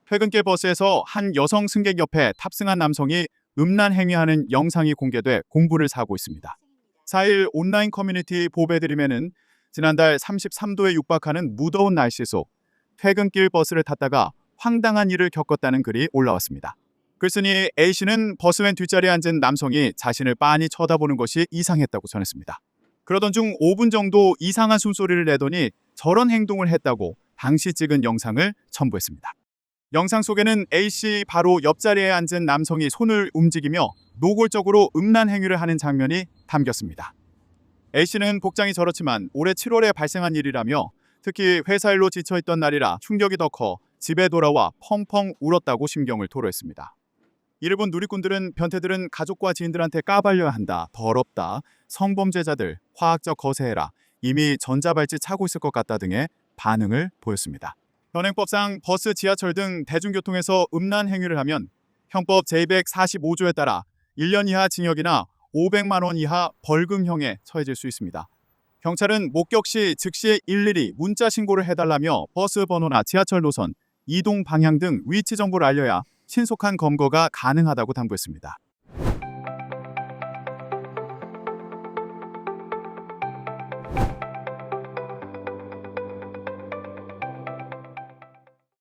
퇴근길 버스에서 한 여성 승객 옆에 탑승한 남성이 음란 행위하는 영상이 공개돼 공분을 사고 있습니다. 4일 온라인 커뮤니티 보배드림에는 지난달 33도에 육박하는 무더운 날씨 속 퇴근길 버스를 탔다가 황당한 일을 겪었다는 글이 올라왔습니다. 글쓴이 A씨는 버스맨 뒷자리에 앉은 남성이 자신을 빤히 쳐다보는 것이 이상했다고 전했습니다. 그러던 중 5분 정도 이상한 숨소리를 내더니 저런 행동을 했다고 당시 찍은 영상을 첨부했습니다. 영상 속에는 A씨 바로 옆자리에 앉은 남성이 손을 움직이며 노골적으로 음란 행위를 하는 장면이 담겼습니다. A씨는 복장이 저렇지만 올해 7월에 발생한 일이라며 특히 회사 일로 지쳐있던 날이라 충격이 더 커 집에 돌아와 펑펑 울었다고 심경을 토로했습니다. 이를 본 누리꾼들은 변태들은 가족과 지인들한테 까발려야 한다, 더럽다, 성범죄자들, 화학적 거세해라, 이미 전자발찌 차고 있을 것 같다 등의 반응을 보였습니다. 현행법상 버스, 지하철 등 대중교통에서 음란 행위를 하면 형법 제245조에 따라 1년 이하 징역이나 500만 원 이하 벌금형에 처해질 수 있습니다. 경찰은 목격 시 즉시 일일이 문자 신고를 해달라며 버스 번호나 지하철 노선, 이동 방향 등 위치 정보를 알려야 신속한 검거가 가능하다고 당부했습니다.